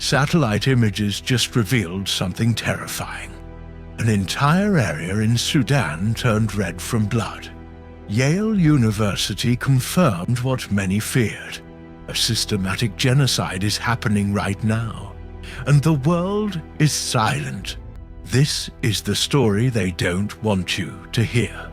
Satellite images just revealed something terrifying. An entire area in Sudan turned red from blood. Yale University confirmed what many feared. A systematic genocide is happening right now, and the world is silent. This is the story they don't want you to hear.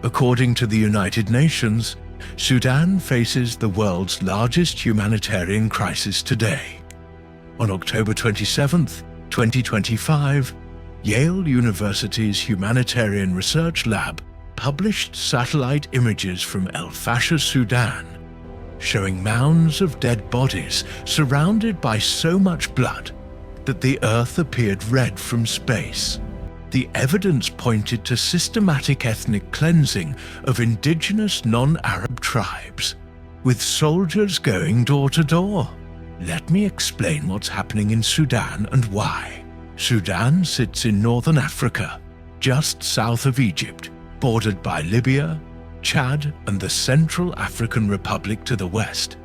According to the United Nations, Sudan faces the world's largest humanitarian crisis today. On October 27, 2025, Yale University's Humanitarian Research Lab published satellite images from El-Fasher, Sudan, showing mounds of dead bodies surrounded by so much blood that the earth appeared red from space. The evidence pointed to systematic ethnic cleansing of indigenous non-Arab tribes, with soldiers going door to door. Let me explain what's happening in Sudan and why. Sudan sits in northern Africa, just south of Egypt, bordered by Libya, Chad and the Central African Republic to the west,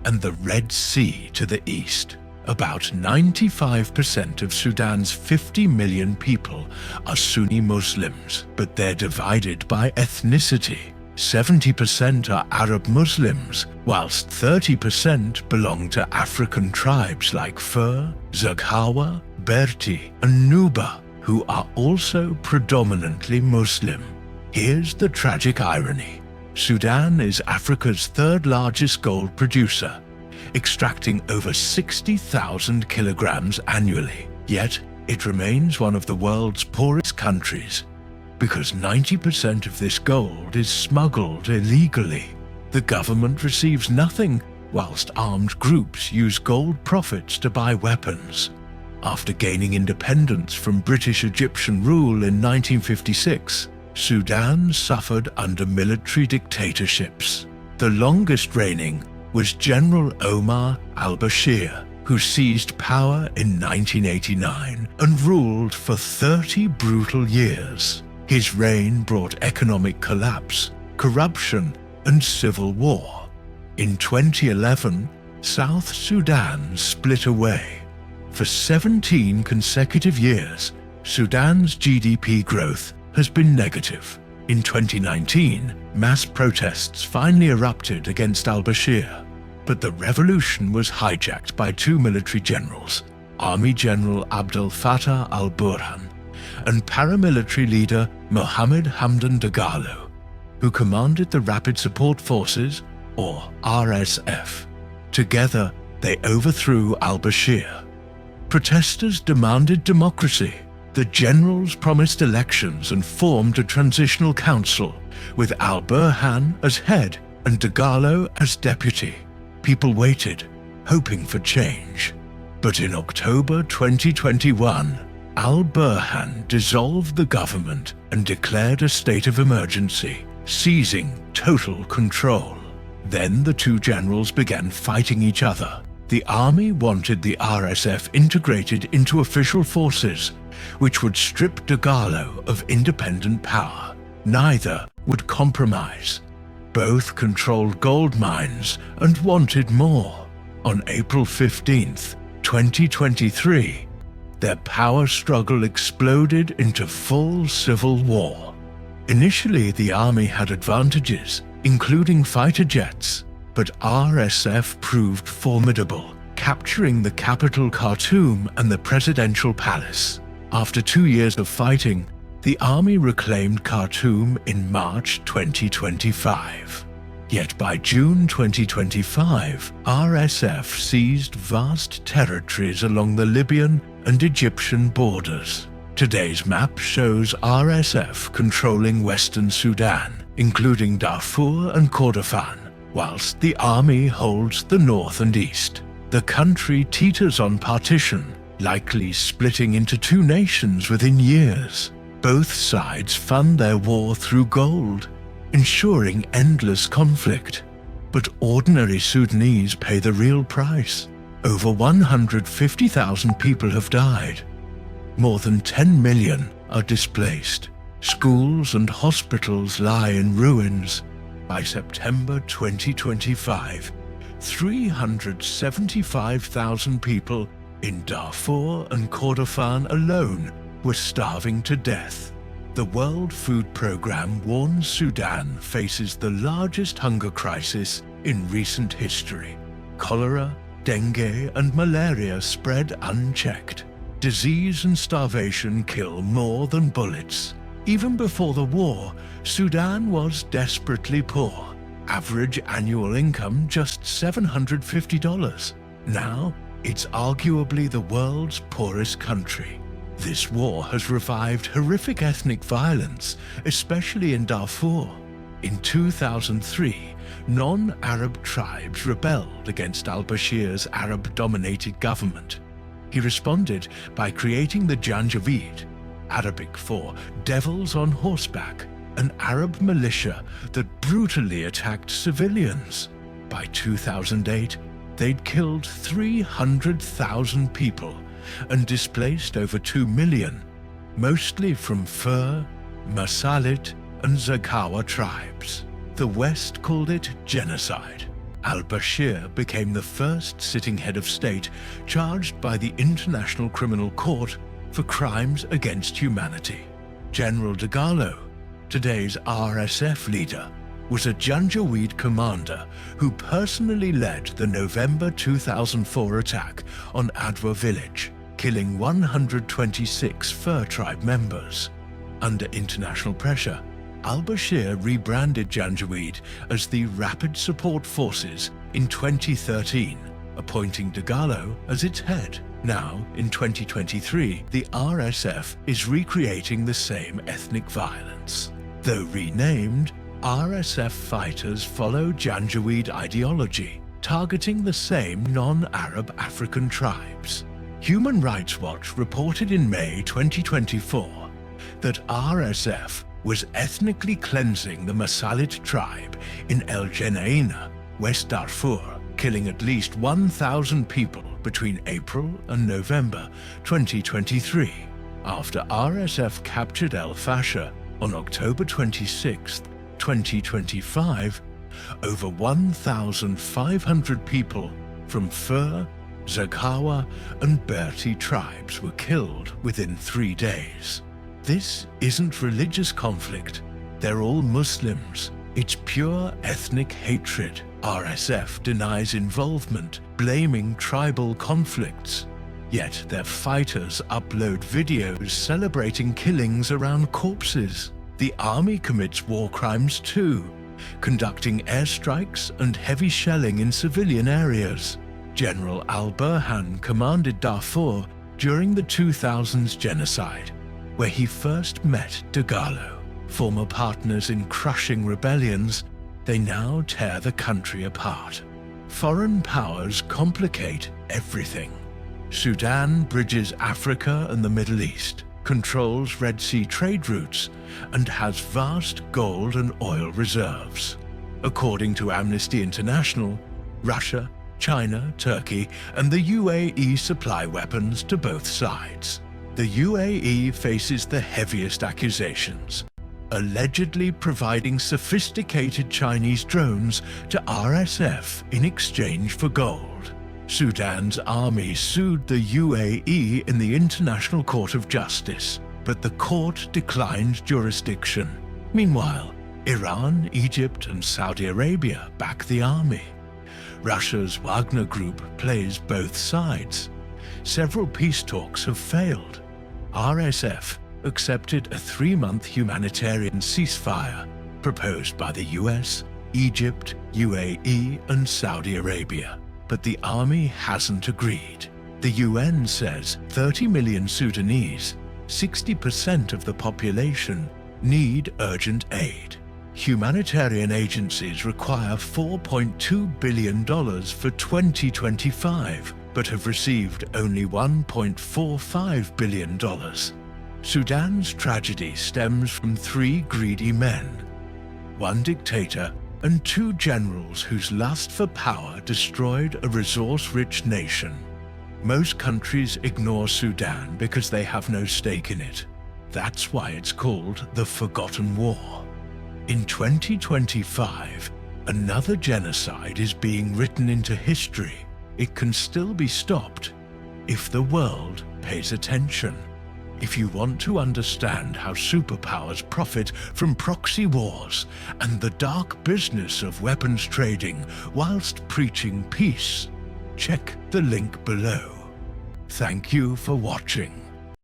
and the Red Sea to the east. About 95% of Sudan's 50 million people are Sunni Muslims, but they're divided by ethnicity. 70% are Arab Muslims, whilst 30% belong to African tribes like Fur, Zaghawa, Berti and Nuba, who are also predominantly Muslim. Here's the tragic irony. Sudan is Africa's third largest gold producer, extracting over 60,000 kilograms annually. Yet, it remains one of the world's poorest countries, because 90% of this gold is smuggled illegally. The government receives nothing, whilst armed groups use gold profits to buy weapons. After gaining independence from British-Egyptian rule in 1956, Sudan suffered under military dictatorships. The longest reigning was General Omar al-Bashir, who seized power in 1989 and ruled for 30 brutal years. His reign brought economic collapse, corruption, and civil war. In 2011, South Sudan split away. For 17 consecutive years, Sudan's GDP growth has been negative. In 2019, mass protests finally erupted against al-Bashir, but the revolution was hijacked by two military generals, Army General El-Fasher al-Burhan and paramilitary leader Mohammed Hamdan Dagalo, who commanded the Rapid Support Forces, or RSF. Together, they overthrew al-Bashir. Protesters demanded democracy. The generals promised elections and formed a transitional council, with al-Burhan as head and Dagalo as deputy. People waited, hoping for change. But in October 2021, al-Burhan dissolved the government and declared a state of emergency, seizing total control. Then the two generals began fighting each other. The army wanted the RSF integrated into official forces, which would strip Dagalo of independent power. Neither would compromise. Both controlled gold mines and wanted more. On April 15, 2023, their power struggle exploded into full civil war. Initially, the army had advantages, including fighter jets, but RSF proved formidable, capturing the capital Khartoum and the presidential palace. After 2 years of fighting, the army reclaimed Khartoum in March 2025. Yet by June 2025, RSF seized vast territories along the Libyan and Egyptian borders. Today's map shows RSF controlling Western Sudan, including Darfur and Kordofan, whilst the army holds the north and east. The country teeters on partition, likely splitting into two nations within years. Both sides fund their war through gold, ensuring endless conflict. But ordinary Sudanese pay the real price. Over 150,000 people have died. More than 10 million are displaced. Schools and hospitals lie in ruins. By September 2025, 375,000 people In Darfur and Kordofan alone were starving to death. The World Food Programme warns Sudan faces the largest hunger crisis in recent history. Cholera, dengue, and malaria spread unchecked. Disease and starvation kill more than bullets. Even before the war, Sudan was desperately poor. Average annual income just $750. Now, it's arguably the world's poorest country. This war has revived horrific ethnic violence, especially in Darfur. In 2003, non-Arab tribes rebelled against al-Bashir's Arab-dominated government. He responded by creating the Janjaweed, Arabic for devils on horseback, an Arab militia that brutally attacked civilians. By 2008, they'd killed 300,000 people and displaced over 2 million, mostly from Fur, Masalit, and Zaghawa tribes. The West called it genocide. Al-Bashir became the first sitting head of state charged by the International Criminal Court for crimes against humanity. General Dagalo, today's RSF leader, was a Janjaweed commander who personally led the November 2004 attack on Adwa village, killing 126 Fur tribe members. Under international pressure, al-Bashir rebranded Janjaweed as the Rapid Support Forces in 2013, appointing Dagalo as its head. Now, in 2023, the RSF is recreating the same ethnic violence. Though renamed, RSF fighters follow Janjaweed ideology, targeting the same non-Arab African tribes. Human Rights Watch reported in May 2024 that RSF was ethnically cleansing the Masalit tribe in El Geneina, West Darfur, killing at least 1,000 people between April and November 2023, after RSF captured El-Fasher on October 26, 2025, over 1,500 people from Fur, Zaghawa, and Berti tribes were killed within 3 days. This isn't religious conflict. They're all Muslims. It's pure ethnic hatred. RSF denies involvement, blaming tribal conflicts. Yet their fighters upload videos celebrating killings around corpses. The army commits war crimes too, conducting airstrikes and heavy shelling in civilian areas. General Al-Burhan commanded Darfur during the 2000s genocide, where he first met Dagalo. Former partners in crushing rebellions, they now tear the country apart. Foreign powers complicate everything. Sudan bridges Africa and the Middle East, controls Red Sea trade routes, and has vast gold and oil reserves. According to Amnesty International, Russia, China, Turkey, and the UAE supply weapons to both sides. The UAE faces the heaviest accusations, allegedly providing sophisticated Chinese drones to RSF in exchange for gold. Sudan's army sued the UAE in the International Court of Justice, but the court declined jurisdiction. Meanwhile, Iran, Egypt, and Saudi Arabia back the army. Russia's Wagner Group plays both sides. Several peace talks have failed. RSF accepted a 3-month humanitarian ceasefire proposed by the US, Egypt, UAE, and Saudi Arabia, but the army hasn't agreed. The UN says 30 million Sudanese, 60% of the population, need urgent aid. Humanitarian agencies require $4.2 billion for 2025, but have received only $1.45 billion. Sudan's tragedy stems from 3 greedy men, 1 dictator, and 2 generals whose lust for power destroyed a resource-rich nation. Most countries ignore Sudan because they have no stake in it. That's why it's called the Forgotten War. In 2025, another genocide is being written into history. It can still be stopped. if the world pays attention. If you want to understand how superpowers profit from proxy wars and the dark business of weapons trading whilst preaching peace, check the link below. Thank you for watching.